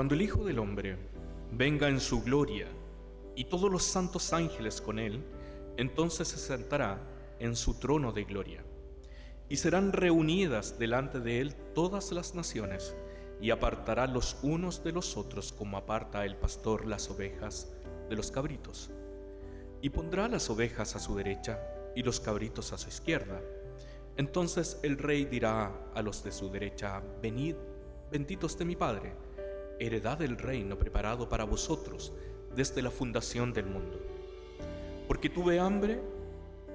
Cuando el Hijo del Hombre venga en su gloria y todos los santos ángeles con él, entonces se sentará en su trono de gloria. Y serán reunidas delante de él todas las naciones, y apartará los unos de los otros como aparta el pastor las ovejas de los cabritos. Y pondrá las ovejas a su derecha y los cabritos a su izquierda. Entonces el rey dirá a los de su derecha: venid, benditos de mi Padre, heredad del reino preparado para vosotros desde la fundación del mundo. Porque tuve hambre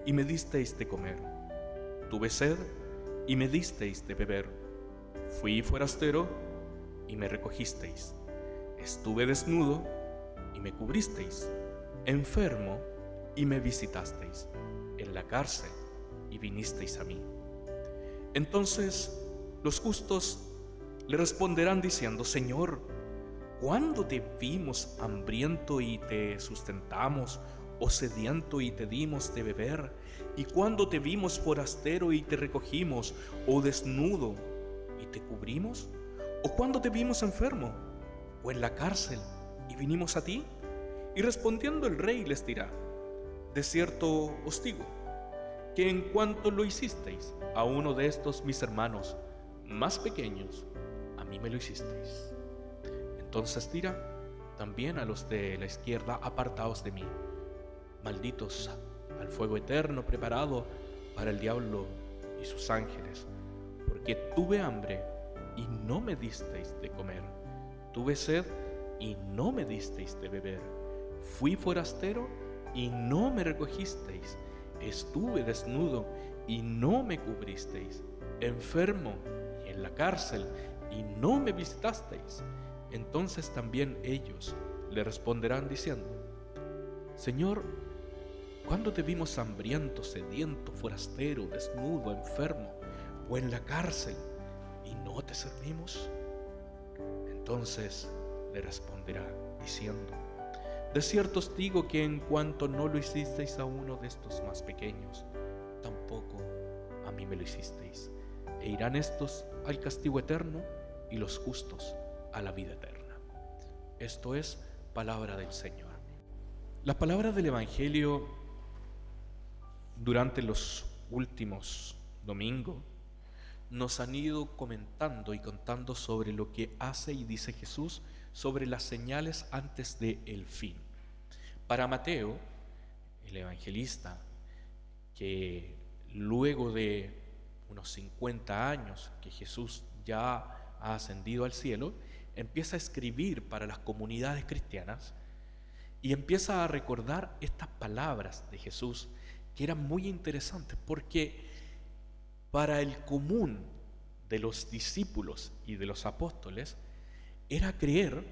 y me disteis de comer, tuve sed y me disteis de beber, fui forastero y me recogisteis, estuve desnudo y me cubristeis, enfermo y me visitasteis, en la cárcel y vinisteis a mí. Entonces los justos le responderán diciendo: Señor, ¿cuándo te vimos hambriento y te sustentamos, o sediento y te dimos de beber? ¿Y cuándo te vimos forastero y te recogimos, o desnudo y te cubrimos? ¿O cuándo te vimos enfermo, o en la cárcel y vinimos a ti? Y respondiendo el rey les dirá: de cierto os digo, que en cuanto lo hicisteis a uno de estos mis hermanos más pequeños, a mí me lo hicisteis. Entonces dirá también a los de la izquierda: apartaos de mí, malditos, al fuego eterno preparado para el diablo y sus ángeles, porque tuve hambre y no me disteis de comer, tuve sed y no me disteis de beber, fui forastero y no me recogisteis, estuve desnudo y no me cubristeis, enfermo y en la cárcel y no me visitasteis. Entonces también ellos le responderán diciendo: Señor, ¿cuándo te vimos hambriento, sediento, forastero, desnudo, enfermo o en la cárcel y no te servimos? Entonces le responderá diciendo: de cierto os digo que en cuanto no lo hicisteis a uno de estos más pequeños, tampoco a mí me lo hicisteis. E irán estos al castigo eterno y los justos a la vida eterna. Esto es palabra del Señor. Las palabras del Evangelio durante los últimos domingos nos han ido comentando y contando sobre lo que hace y dice Jesús sobre las señales antes del fin. Para Mateo, el evangelista, que luego de unos 50 años que Jesús ya ha ascendido al cielo, empieza a escribir para las comunidades cristianas y empieza a recordar estas palabras de Jesús, que eran muy interesantes porque para el común de los discípulos y de los apóstoles era creer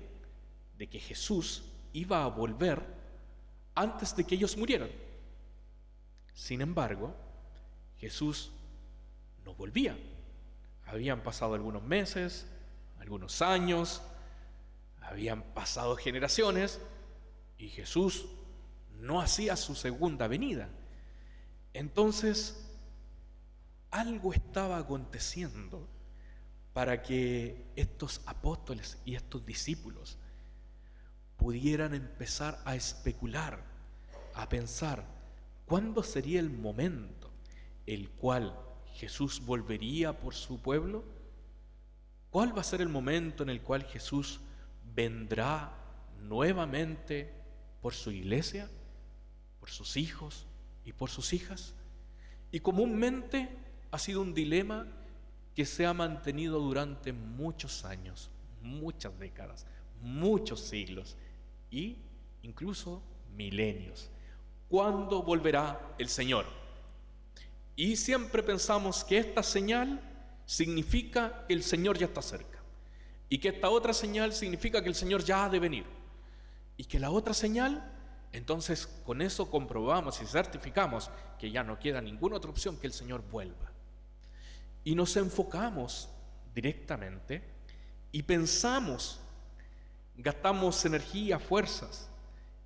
de que Jesús iba a volver antes de que ellos murieran. Sin embargo, Jesús no volvía. Habían pasado algunos meses, algunos años, habían pasado generaciones y Jesús no hacía su segunda venida. Entonces, algo estaba aconteciendo para que estos apóstoles y estos discípulos pudieran empezar a especular, a pensar cuándo sería el momento el cual Jesús volvería por su pueblo. ¿Cuál va a ser el momento en el cual Jesús vendrá nuevamente por su iglesia, por sus hijos y por sus hijas? Y comúnmente ha sido un dilema que se ha mantenido durante muchos años, muchas décadas, muchos siglos e incluso milenios. ¿Cuándo volverá el Señor? Y siempre pensamos que esta señal significa que el Señor ya está cerca, y que esta otra señal significa que el Señor ya ha de venir, y que la otra señal, entonces con eso comprobamos y certificamos que ya no queda ninguna otra opción que el Señor vuelva. Y nos enfocamos directamente y pensamos, gastamos energía, fuerzas,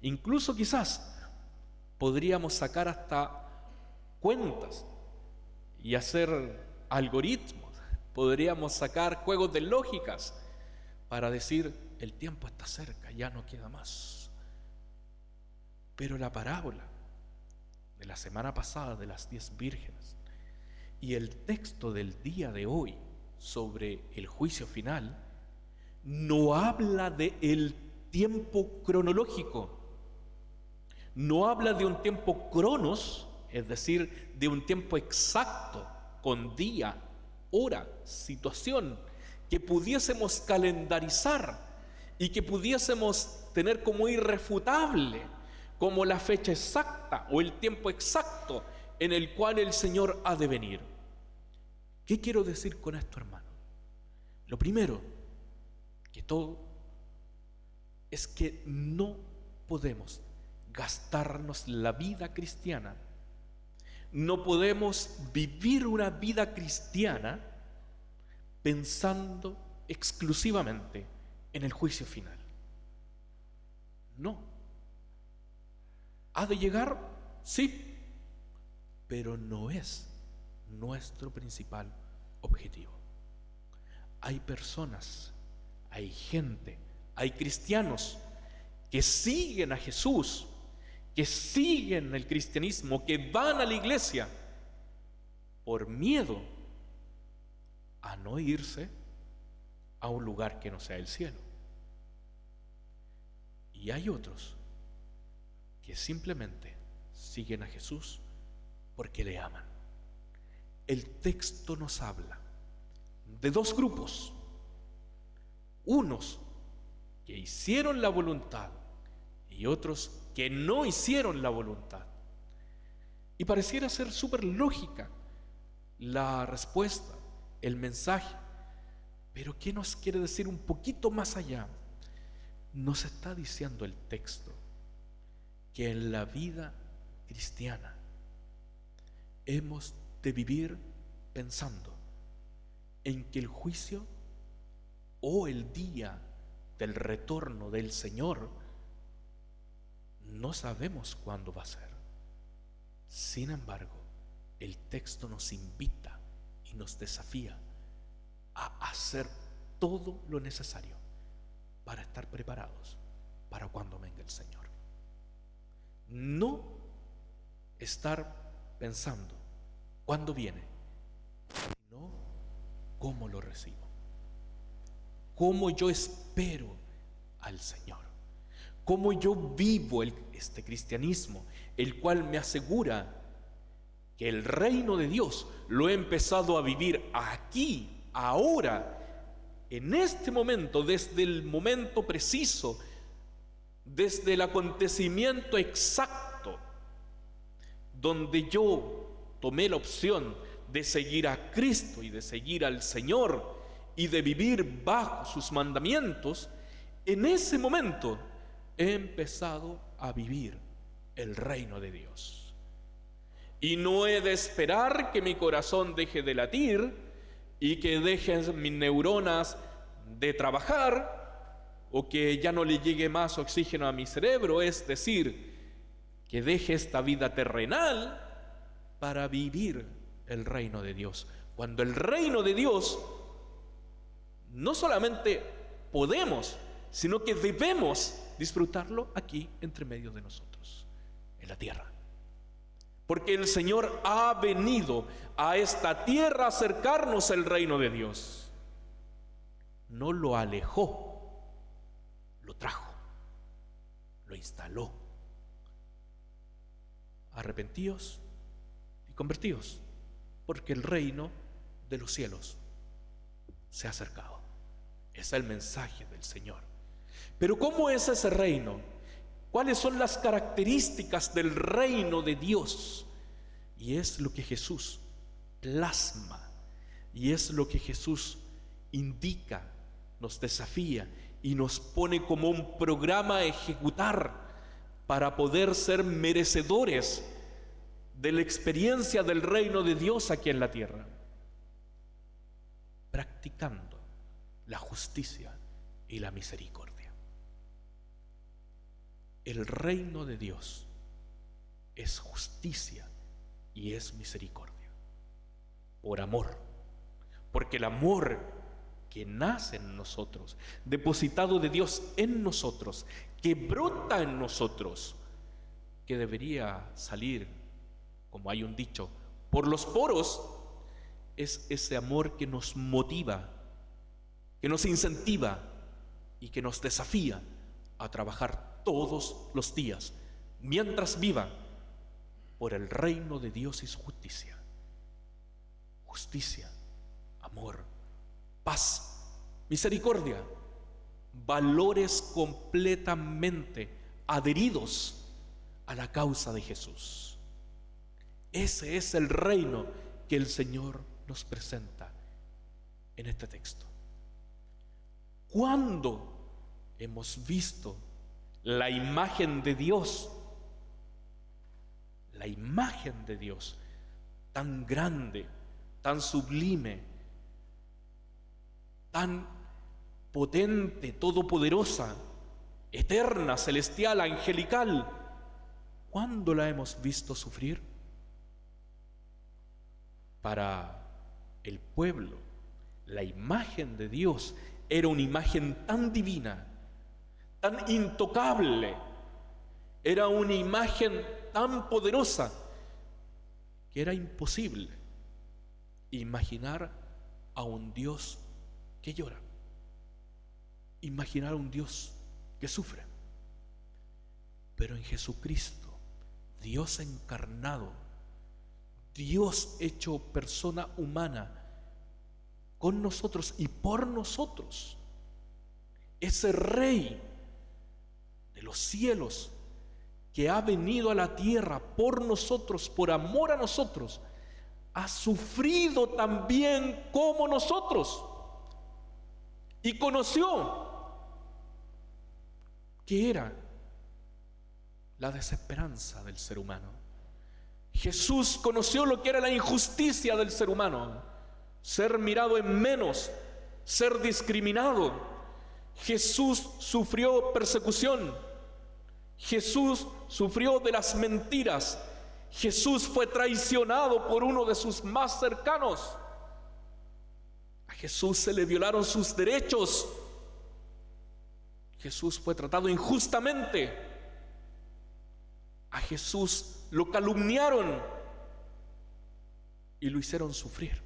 incluso quizás podríamos sacar hasta cuentas y hacer algoritmos, podríamos sacar juegos de lógicas para decir: el tiempo está cerca, ya no queda más. Pero la parábola de la semana pasada de las 10 vírgenes y el texto del día de hoy sobre el juicio final no habla de el tiempo cronológico, no habla de un tiempo cronos, es decir, de un tiempo exacto, con día, hora, situación, que pudiésemos calendarizar y que pudiésemos tener como irrefutable, como la fecha exacta o el tiempo exacto en el cual el Señor ha de venir. ¿Qué quiero decir con esto, hermano? Lo primero que todo es que no podemos gastarnos la vida cristiana, no podemos vivir una vida cristiana pensando exclusivamente en el juicio final. No. ¿Ha de llegar? Sí, pero no es nuestro principal objetivo. Hay personas, hay gente, hay cristianos que siguen a Jesús, que siguen el cristianismo, que van a la iglesia por miedo a no irse a un lugar que no sea el cielo. Y hay otros que simplemente siguen a Jesús porque le aman. El texto nos habla de dos grupos: unos que hicieron la voluntad y otros que no hicieron la voluntad. Y pareciera ser súper lógica la respuesta, el mensaje, pero ¿qué nos quiere decir un poquito más allá? Nos está diciendo el texto que en la vida cristiana hemos de vivir pensando en que el juicio o el día del retorno del Señor no sabemos cuándo va a ser. Sin embargo, el texto nos invita y nos desafía a hacer todo lo necesario para estar preparados para cuando venga el Señor. No estar pensando cuándo viene, sino cómo lo recibo, cómo yo espero al Señor, cómo yo vivo este cristianismo, el cual me asegura que el reino de Dios lo he empezado a vivir aquí, ahora, en este momento, desde el momento preciso, desde el acontecimiento exacto, donde yo tomé la opción de seguir a Cristo y de seguir al Señor y de vivir bajo sus mandamientos. En ese momento he empezado a vivir el reino de Dios. Y no he de esperar que mi corazón deje de latir y que dejen mis neuronas de trabajar o que ya no le llegue más oxígeno a mi cerebro, es decir, que deje esta vida terrenal para vivir el reino de Dios. Cuando el reino de Dios no solamente podemos, sino que debemos disfrutarlo aquí entre medio de nosotros, en la tierra. Porque el Señor ha venido a esta tierra a acercarnos al reino de Dios. No lo alejó, lo trajo, lo instaló. Arrepentíos y convertíos, porque el reino de los cielos se ha acercado. Es el mensaje del Señor. Pero ¿cómo es ese reino? ¿Cuáles son las características del reino de Dios? Y es lo que Jesús plasma, y es lo que Jesús indica, nos desafía y nos pone como un programa a ejecutar para poder ser merecedores de la experiencia del reino de Dios aquí en la tierra, practicando la justicia y la misericordia. El reino de Dios es justicia y es misericordia, por amor, porque el amor que nace en nosotros, depositado de Dios en nosotros, que brota en nosotros, que debería salir, como hay un dicho, por los poros, es ese amor que nos motiva, que nos incentiva y que nos desafía a trabajar todos los días, mientras viva, por el reino de Dios y su justicia. Justicia, amor, paz, misericordia, valores completamente adheridos a la causa de Jesús. Ese es el reino que el Señor nos presenta en este texto. ¿Cuándo hemos visto la imagen de Dios? La imagen de Dios tan grande, tan sublime, tan potente, todopoderosa, eterna, celestial, angelical. ¿Cuándo la hemos visto sufrir? Para el pueblo, la imagen de Dios era una imagen tan divina, tan intocable, era una imagen tan poderosa que era imposible imaginar a un Dios que llora, imaginar a un Dios que sufre. Pero en Jesucristo, Dios encarnado, Dios hecho persona humana, con nosotros y por nosotros, ese Rey de los cielos que ha venido a la tierra por nosotros, por amor a nosotros, ha sufrido también como nosotros y conoció que era la desesperanza del ser humano. Jesús conoció lo que era la injusticia del ser humano, ser mirado en menos, ser discriminado. Jesús sufrió persecución, Jesús sufrió de las mentiras, Jesús fue traicionado por uno de sus más cercanos, a Jesús se le violaron sus derechos, Jesús fue tratado injustamente, a Jesús lo calumniaron y lo hicieron sufrir,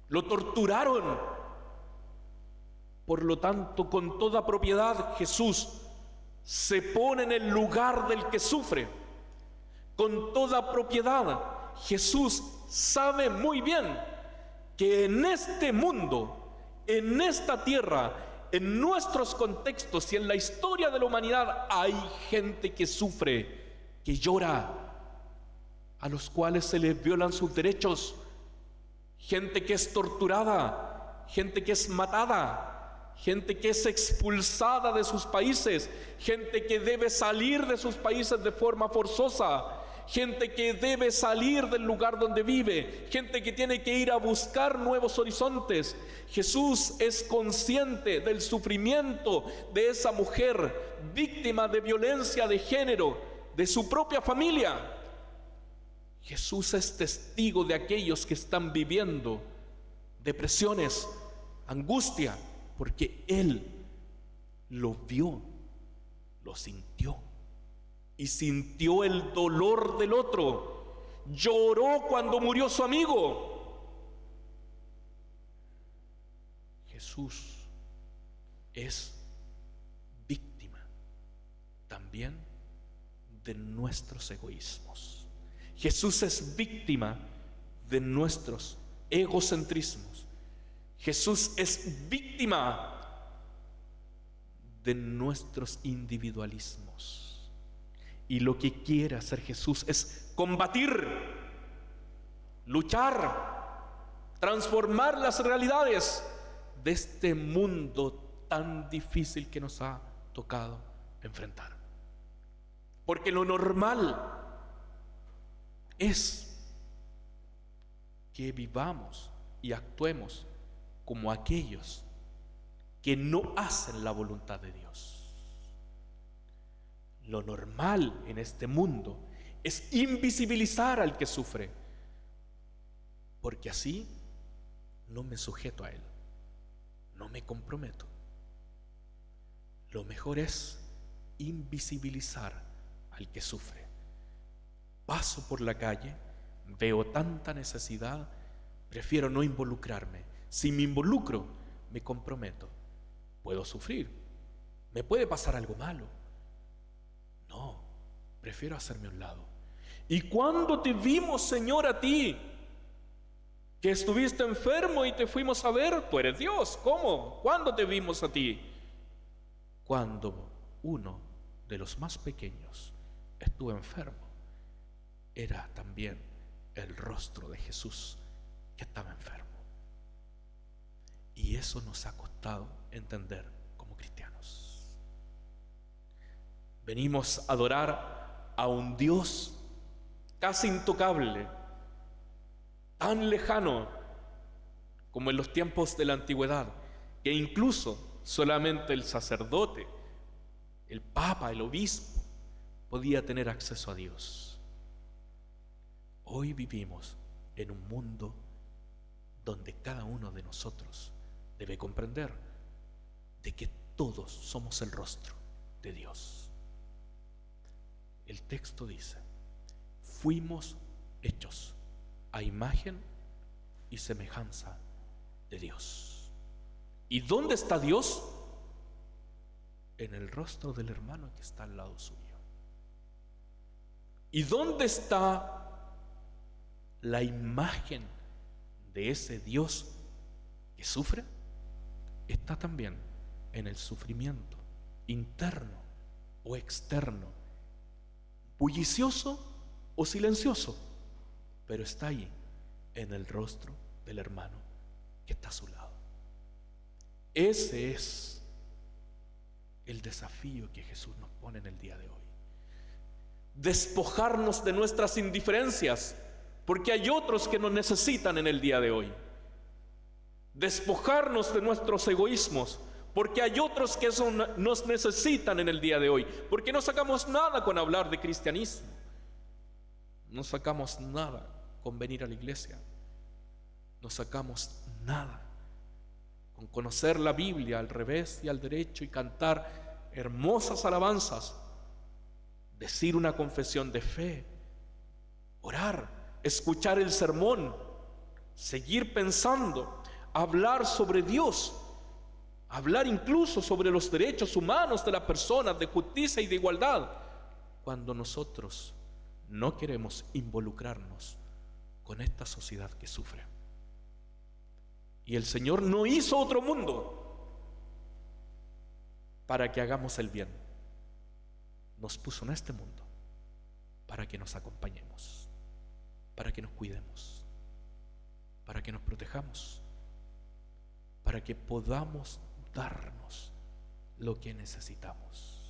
lo torturaron. Por lo tanto, con toda propiedad, Jesús se pone en el lugar del que sufre. Con toda propiedad, Jesús sabe muy bien que en este mundo, en esta tierra, en nuestros contextos y en la historia de la humanidad, hay gente que sufre, que llora, a los cuales se les violan sus derechos, gente que es torturada, gente que es matada, gente que es expulsada de sus países, gente que debe salir de sus países de forma forzosa, gente que debe salir del lugar donde vive, gente que tiene que ir a buscar nuevos horizontes. Jesús es consciente del sufrimiento de esa mujer víctima de violencia de género, de su propia familia. Jesús es testigo de aquellos que están viviendo depresiones, angustia, porque Él lo vio, lo sintió y sintió el dolor del otro. Lloró cuando murió su amigo. Jesús es víctima también de nuestros egoísmos. Jesús es víctima de nuestros egocentrismos. Jesús es víctima de nuestros individualismos. Y lo que quiere hacer Jesús es combatir, luchar, transformar las realidades de este mundo tan difícil que nos ha tocado enfrentar. Porque lo normal es que vivamos y actuemos como aquellos que no hacen la voluntad de Dios. Lo normal en este mundo es invisibilizar al que sufre, porque así no me sujeto a él, no me comprometo. Lo mejor es invisibilizar al que sufre. Paso por la calle, veo tanta necesidad, prefiero no involucrarme. Si me involucro, me comprometo. Puedo sufrir, me puede pasar algo malo. No, prefiero hacerme a un lado. ¿Y cuándo te vimos, Señor, a ti? Que estuviste enfermo y te fuimos a ver. Tú eres Dios. ¿Cómo? ¿Cuándo te vimos a ti? Cuando uno de los más pequeños estuvo enfermo, era también el rostro de Jesús que estaba enfermo. Y eso nos ha costado entender como cristianos. Venimos a adorar a un Dios casi intocable, tan lejano como en los tiempos de la antigüedad, que incluso solamente el sacerdote, el papa, el obispo, podía tener acceso a Dios. Hoy vivimos en un mundo donde cada uno de nosotros debe comprender de que todos somos el rostro de Dios. El texto dice: fuimos hechos a imagen y semejanza de Dios. ¿Y dónde está Dios? En el rostro del hermano que está al lado suyo. ¿Y dónde está la imagen de ese Dios que sufre? Está también en el sufrimiento interno o externo, bullicioso o silencioso, pero está ahí en el rostro del hermano que está a su lado. Ese es el desafío que Jesús nos pone en el día de hoy. Despojarnos de nuestras indiferencias, porque hay otros que nos necesitan en el día de hoy. Despojarnos de nuestros egoísmos, porque hay otros que nos necesitan en el día de hoy. Porque no sacamos nada con hablar de cristianismo, no sacamos nada con venir a la iglesia, no sacamos nada con conocer la Biblia al revés y al derecho y cantar hermosas alabanzas, decir una confesión de fe, orar, escuchar el sermón, seguir pensando, hablar sobre Dios, hablar incluso sobre los derechos humanos de las personas, de justicia y de igualdad, cuando nosotros no queremos involucrarnos con esta sociedad que sufre. Y el Señor no hizo otro mundo para que hagamos el bien. Nos puso en este mundo para que nos acompañemos, para que nos cuidemos, para que nos protejamos, para que podamos darnos lo que necesitamos.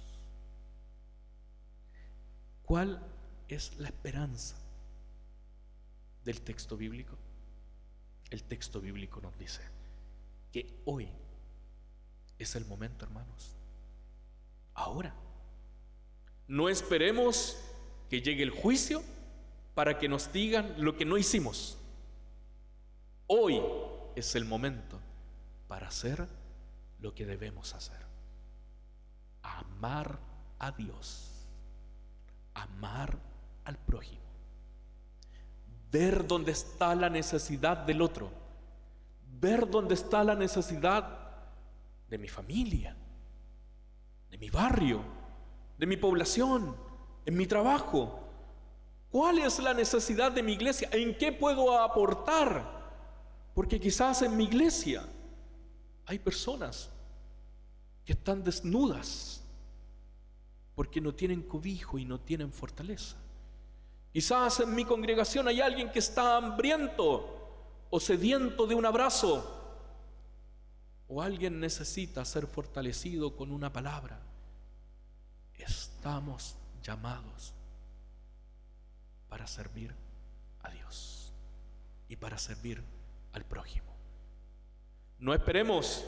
¿Cuál es la esperanza del texto bíblico? El texto bíblico nos dice que hoy es el momento, hermanos. Ahora. No esperemos que llegue el juicio para que nos digan lo que no hicimos. Hoy es el momento para hacer lo que debemos hacer. Amar a Dios, amar al prójimo, ver dónde está la necesidad del otro, ver dónde está la necesidad de mi familia, de mi barrio, de mi población, en mi trabajo. ¿Cuál es la necesidad de mi iglesia? ¿En qué puedo aportar? Porque quizás en mi iglesia hay personas que están desnudas porque no tienen cobijo y no tienen fortaleza. Quizás en mi congregación hay alguien que está hambriento o sediento de un abrazo, o alguien necesita ser fortalecido con una palabra. Estamos llamados para servir a Dios y para servir al prójimo. No esperemos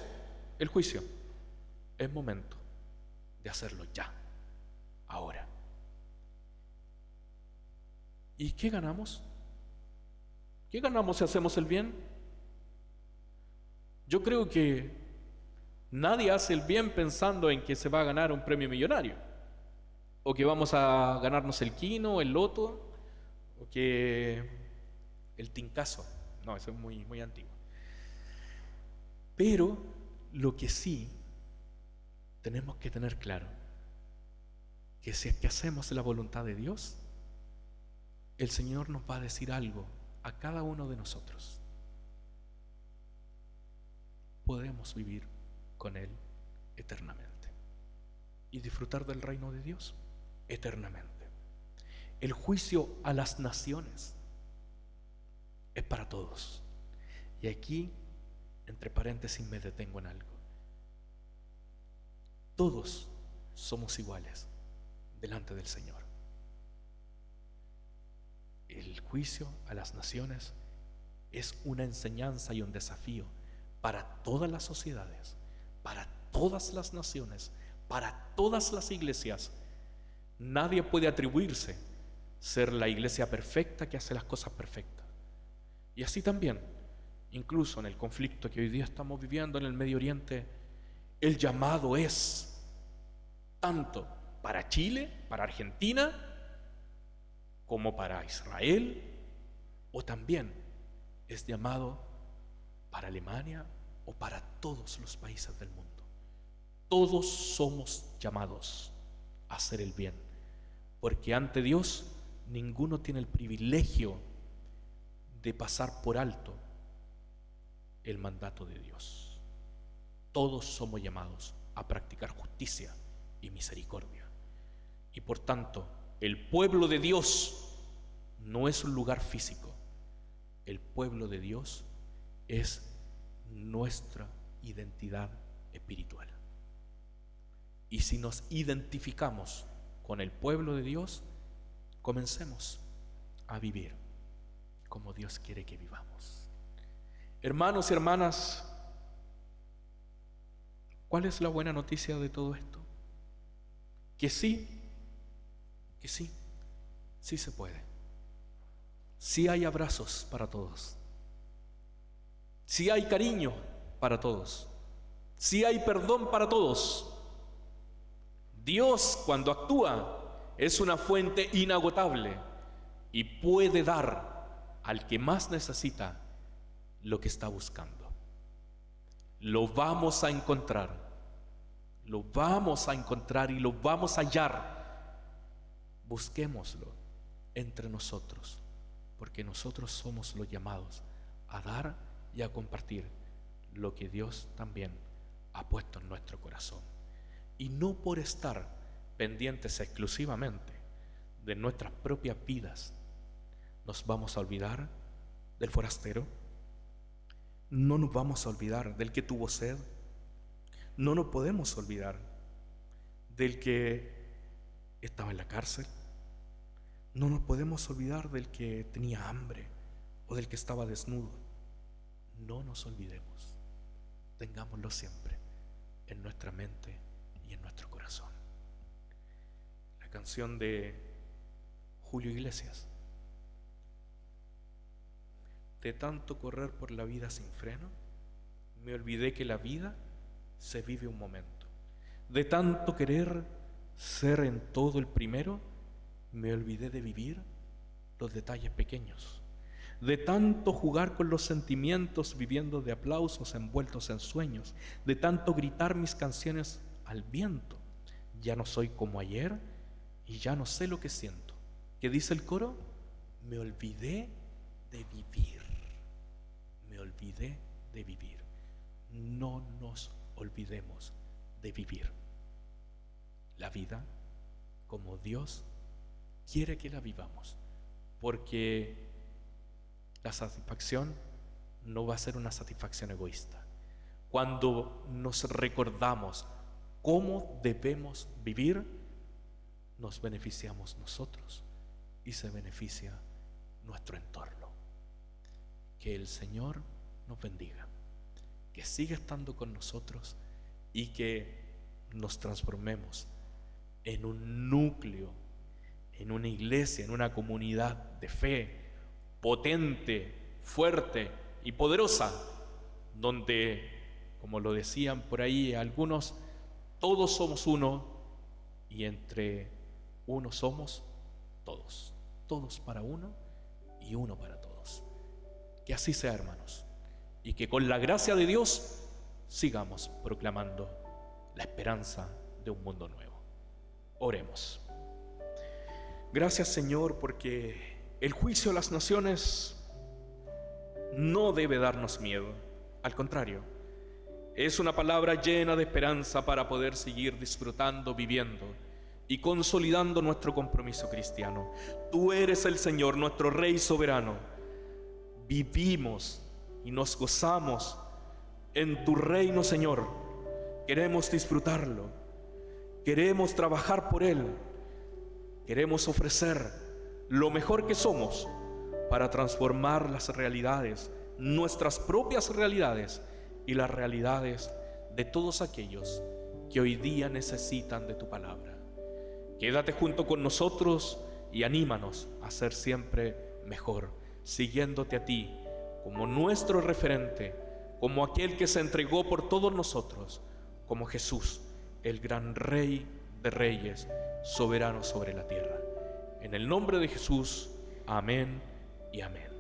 el juicio. Es momento de hacerlo ya, ahora. ¿Y qué ganamos? ¿Qué ganamos si hacemos el bien? Yo creo que Nadie hace el bien pensando en que se va a ganar un premio millonario, o que vamos a ganarnos el quino, el loto, o que el tincazo. No, eso es muy, muy antiguo. Pero lo que sí tenemos que tener claro, que si es que hacemos la voluntad de Dios, el Señor nos va a decir algo a cada uno de nosotros. Podemos vivir con Él eternamente y disfrutar del reino de Dios eternamente. El juicio a las naciones es para todos. Y aquí, entre paréntesis, me detengo en algo. Todos somos iguales delante del Señor. El juicio a las naciones es una enseñanza y un desafío para todas las sociedades, para todas las naciones, para todas las iglesias. Nadie puede atribuirse ser la iglesia perfecta que hace las cosas perfectas. Y así también, incluso en el conflicto que hoy día estamos viviendo en el Medio Oriente, el llamado es tanto para Chile, para Argentina, como para Israel, o también es llamado para Alemania o para todos los países del mundo. Todos somos llamados a hacer el bien, porque ante Dios ninguno tiene el privilegio de pasar por alto el mandato de Dios. Todos somos llamados a practicar justicia y misericordia. Y por tanto, el pueblo de Dios no es un lugar físico. El pueblo de Dios es nuestra identidad espiritual. Y si nos identificamos con el pueblo de Dios, comencemos a vivir como Dios quiere que vivamos. Hermanos y hermanas, ¿cuál es la buena noticia de todo esto? Que sí se puede. Sí hay abrazos para todos. Sí hay cariño para todos. Sí hay perdón para todos. Dios, cuando actúa, es una fuente inagotable y puede dar al que más necesita lo que está buscando. Lo vamos a encontrar. Lo vamos a encontrar y lo vamos a hallar. Busquémoslo entre nosotros, porque nosotros somos los llamados a dar y a compartir lo que Dios también ha puesto en nuestro corazón. Y no por estar pendientes exclusivamente de nuestras propias vidas, nos vamos a olvidar del forastero, no nos vamos a olvidar del que tuvo sed, no nos podemos olvidar del que estaba en la cárcel, no nos podemos olvidar del que tenía hambre o del que estaba desnudo. No nos olvidemos, tengámoslo siempre en nuestra mente y en nuestro corazón. La canción de Julio Iglesias: de tanto correr por la vida sin freno, me olvidé que la vida se vive un momento. De tanto querer ser en todo el primero, me olvidé de vivir los detalles pequeños. De tanto jugar con los sentimientos, viviendo de aplausos envueltos en sueños, de tanto gritar mis canciones al viento, ya no soy como ayer y ya no sé lo que siento. ¿Qué dice el coro? Me olvidé de vivir. Me olvidé de vivir. No nos olvidemos de vivir la vida como Dios quiere que la vivamos, porque la satisfacción no va a ser una satisfacción egoísta. Cuando nos recordamos cómo debemos vivir, nos beneficiamos nosotros y se beneficia nuestro entorno. Que el Señor nos bendiga, que siga estando con nosotros y que nos transformemos en un núcleo, en una iglesia, en una comunidad de fe potente, fuerte y poderosa, donde como lo decían por ahí algunos, todos somos uno y entre uno somos todos. Todos para uno y uno para todos. Que así sea, hermanos, y que con la gracia de Dios sigamos proclamando la esperanza de un mundo nuevo. Oremos. Gracias, Señor, porque el juicio de las naciones no debe darnos miedo. Al contrario, es una palabra llena de esperanza para poder seguir disfrutando, viviendo y consolidando nuestro compromiso cristiano. Tú eres el Señor, nuestro Rey soberano. Vivimos y nos gozamos en tu reino, Señor. Queremos disfrutarlo, queremos trabajar por él, queremos ofrecer lo mejor que somos para transformar las realidades, nuestras propias realidades y las realidades de todos aquellos que hoy día necesitan de tu palabra. Quédate junto con nosotros y anímanos a ser siempre mejor, siguiéndote a ti como nuestro referente, como aquel que se entregó por todos nosotros, como Jesús, el gran Rey de Reyes, soberano sobre la tierra. En el nombre de Jesús, amén y amén.